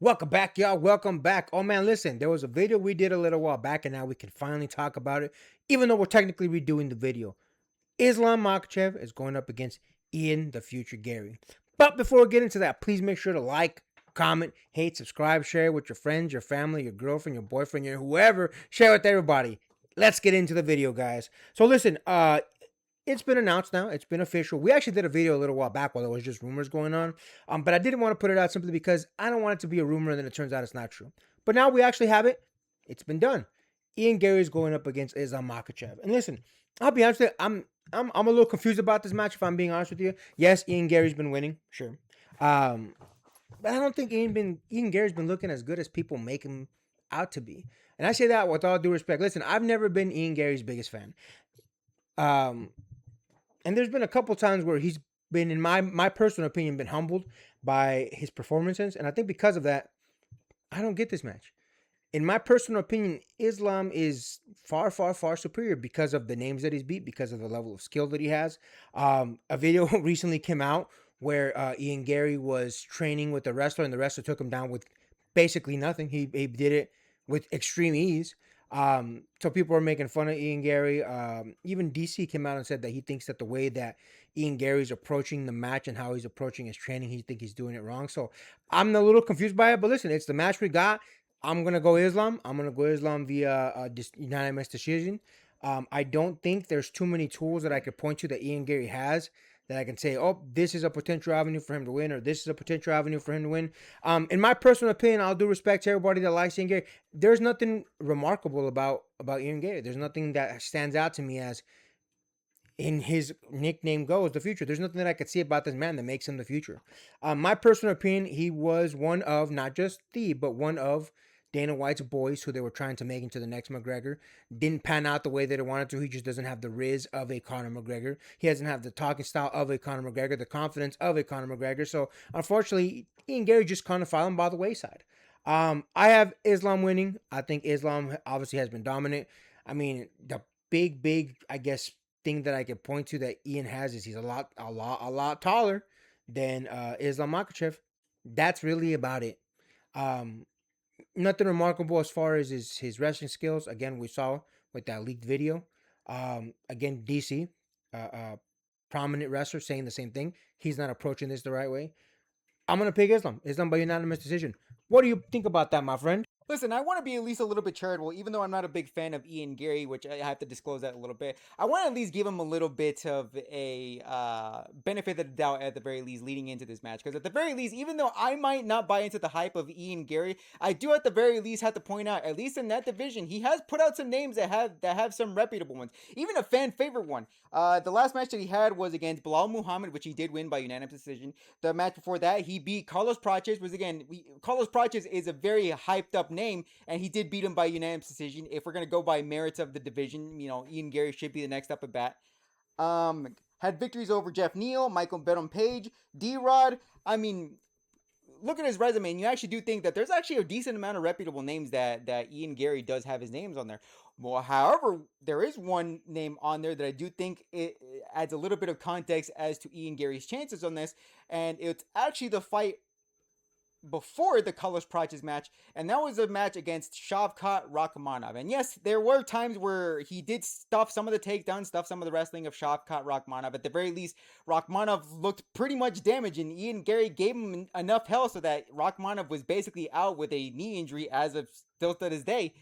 Welcome back, y'all. Welcome back. Oh man, listen, there was a video we did a little while back, and now we can finally talk about it, even though we're technically redoing the video. Islam Makhachev is going up against Ian the Future Garry. But before we get into that, please make sure to like, comment, hate, subscribe, share with your friends, your family, your girlfriend, your boyfriend, your whoever. Share with everybody. Let's get into the video, guys. So listen, it's been announced now. It's been official. We actually did a video a little while back while there was just rumors going on. But I didn't want to put it out simply because I don't want it to be a rumor and then it turns out it's not true. But now we actually have it. It's been done. Ian Garry is going up against Islam Makhachev. And listen, I'll be honest with you, I'm a little confused about this match if I'm being honest with you. Yes, Ian Garry's been winning, sure. Um, but I don't think Ian Garry's been looking as good as people make him out to be. And I say that with all due respect. Listen, I've never been Ian Garry's biggest fan. Um, and there's been a couple times where he's been, in my personal opinion, been humbled by his performances, and I think because of that, I don't get this match. In my personal opinion, Islam is far, far, far superior because of the names that he's beat, because of the level of skill that he has. A video recently came out where Ian Garry was training with a wrestler, and the wrestler took him down with basically nothing. He did it with extreme ease. So people are making fun of Ian Garry. Even DC came out and said that he thinks that the way that Ian Garry's approaching the match and how he's approaching his training, he think he's doing it wrong. So I'm a little confused by it. But listen, it's the match we got. I'm gonna go Islam. I'm gonna go Islam via unanimous decision. I don't think there's too many tools that I could point to that Ian Garry has that I can say, oh, this is a potential avenue for him to win, or this is a potential avenue for him to win. In my personal opinion, I'll do respect to everybody that likes Ian Garry. There's nothing remarkable about Ian Garry. There's nothing that stands out to me as in his nickname goes, the future. There's nothing that I could see about this man that makes him the future. My personal opinion, he was one of not just but one of Dana White's boys who they were trying to make into the next McGregor. Didn't pan out the way that they wanted to. He just doesn't have the riz of a Conor McGregor. He doesn't have the talking style of a Conor McGregor, the confidence of a Conor McGregor. So unfortunately, Ian Garry just kind of fallen by the wayside. I have Islam winning. I think Islam obviously has been dominant. I mean, the big, I guess, thing that I can point to that Ian has is he's a lot taller than Islam Makhachev. That's really about it. Um, Nothing remarkable as far as his wrestling skills. Again, we saw with that leaked video. Again, DC, prominent wrestler, saying the same thing. He's not approaching this the right way. I'm gonna pick Islam. Islam by unanimous decision. What do you think about that, my friend? Listen, I want to be at least a little bit charitable, even though I'm not a big fan of Ian Garry, which I have to disclose that a little bit. I want to at least give him a little bit of a benefit of the doubt at the very least leading into this match. Because at the very least, even though I might not buy into the hype of Ian Garry, I do at the very least have to point out, at least in that division, he has put out some names that have some reputable ones. Even a fan favorite one. The last match that he had was against Bilal Muhammad, which he did win by unanimous decision. The match before that, he beat Carlos Praches, was again, Carlos Praches is a very hyped up name, and he did beat him by unanimous decision. If we're gonna go by merits of the division, Ian Garry should be the next up at bat. Had victories over Jeff Neal, Michael Benham Page, D-Rod. I mean, look at his resume, and you actually do think that there's actually a decent amount of reputable names that Ian Garry does have his names on there. Well, however, there is one name on there that I do think it adds a little bit of context as to Ian Garry's chances on this, and it's actually the fight before the Colors Praches match, and that was a match against Shavkat Rakhmonov. And yes, there were times where he did stuff some of the takedowns, stuff some of the wrestling of Shavkat Rakhmonov. At the very least, Rakhmonov looked pretty much damaged, and Ian Garry gave him enough hell so that Rakhmonov was basically out with a knee injury as of still to this day.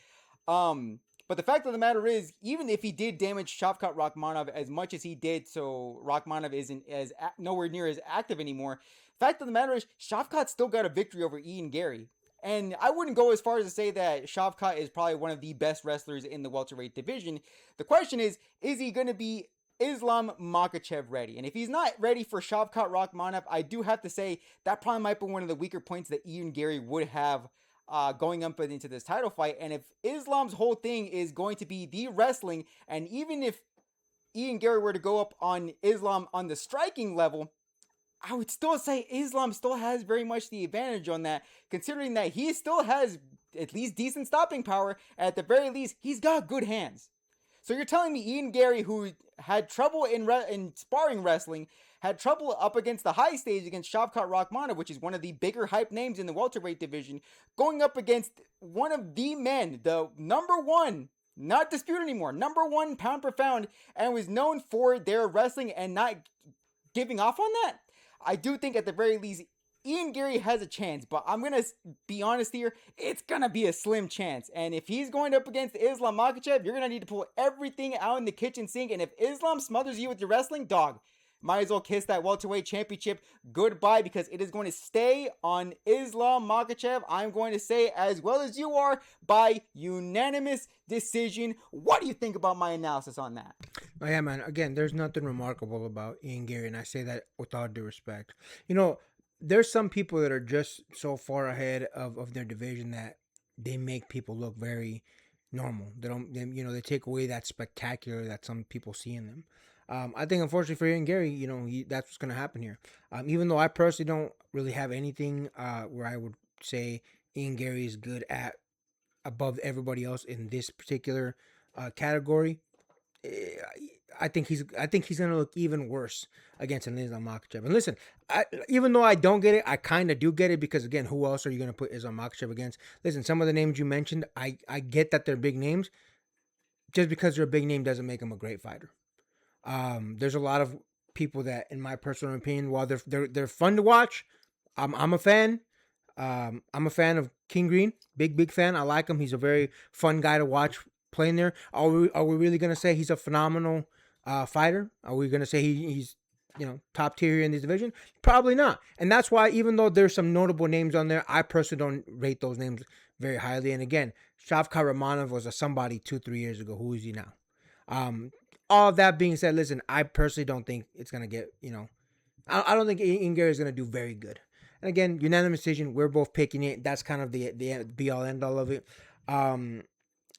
But the fact of the matter is, even if he did damage Shavkat Rakhmonov as much as he did, so Rakhmonov isn't as nowhere near as active anymore. Fact of the matter is, Shavkat still got a victory over Ian Garry. And I wouldn't go as far as to say that Shavkat is probably one of the best wrestlers in the welterweight division. The question is he going to be Islam Makhachev ready? And if he's not ready for Shavkat Rakhmonov, I do have to say that probably might be one of the weaker points that Ian Garry would have going up into this title fight. And if Islam's whole thing is going to be the wrestling, and even if Ian Garry were to go up on Islam on the striking level, I would still say Islam still has very much the advantage on that, considering that he still has at least decent stopping power. At the very least, he's got good hands. So you're telling me Ian Garry, who had trouble in sparring wrestling, had trouble up against the high stage against Shavkat Rakhmonov, which is one of the bigger hype names in the welterweight division, going up against one of the men, the number one, not disputed anymore, number one pound per pound, and was known for their wrestling and not giving off on that. I do think at the very least Ian Garry has a chance, but I'm going to be honest here, it's going to be a slim chance. And if he's going up against Islam Makhachev, you're going to need to pull everything out in the kitchen sink. And if Islam smothers you with your wrestling, dog, might as well kiss that welterweight championship goodbye, because it is going to stay on Islam Makhachev. I'm going to say, as well as you are, by unanimous decision. What do you think about my analysis on that? Oh, yeah, man. Again, there's nothing remarkable about Ian Garry, and I say that with all due respect. You know, there's some people that are just so far ahead of their division that they make people look very normal. They take away that spectacular that some people see in them. I think, unfortunately for Ian Garry, that's what's going to happen here. Even though I personally don't really have anything where I would say Ian Garry is good at above everybody else in this particular category. I think he's gonna look even worse against an Islam Makhachev. And listen, even though I don't get it, I kind of do get it, because again, who else are you gonna put Islam Makhachev against? Listen, some of the names you mentioned, I get that they're big names. Just because they're a big name doesn't make them a great fighter. There's a lot of people that, in my personal opinion, while they're fun to watch, I'm a fan. I'm a fan of King Green, big fan. I like him. He's a very fun guy to watch playing there. Are we really gonna say he's a phenomenal fighter? Are we gonna say he's top tier in this division? Probably not. And that's why, even though there's some notable names on there, I personally don't rate those names very highly. And again, Shavkat Rakhmonov was a somebody 2-3 years ago. Who is he now? All of that being said, listen, I personally don't think it's gonna get I don't think Ian Garry is gonna do very good. And again, unanimous decision. We're both picking it. That's kind of the be all end all of it.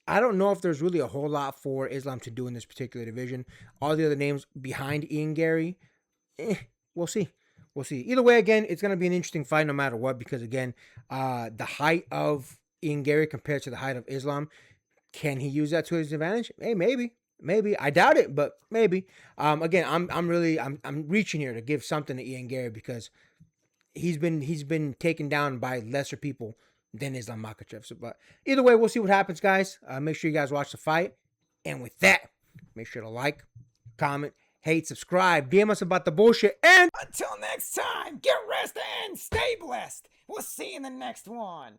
I don't know if there's really a whole lot for Islam to do in this particular division. All the other names behind Ian Garry, we'll see. We'll see. Either way, again, it's going to be an interesting fight no matter what, because, again, the height of Ian Garry compared to the height of Islam, can he use that to his advantage? Hey, maybe. Maybe. I doubt it, but maybe. Again, I'm reaching here to give something to Ian Garry, because he's been taken down by lesser people than Islam Makhachev. So, but either way, we'll see what happens, guys. Make sure you guys watch the fight. And with that, make sure to like, comment, hate, subscribe, DM us about the bullshit. And until next time, get rest and stay blessed. We'll see you in the next one.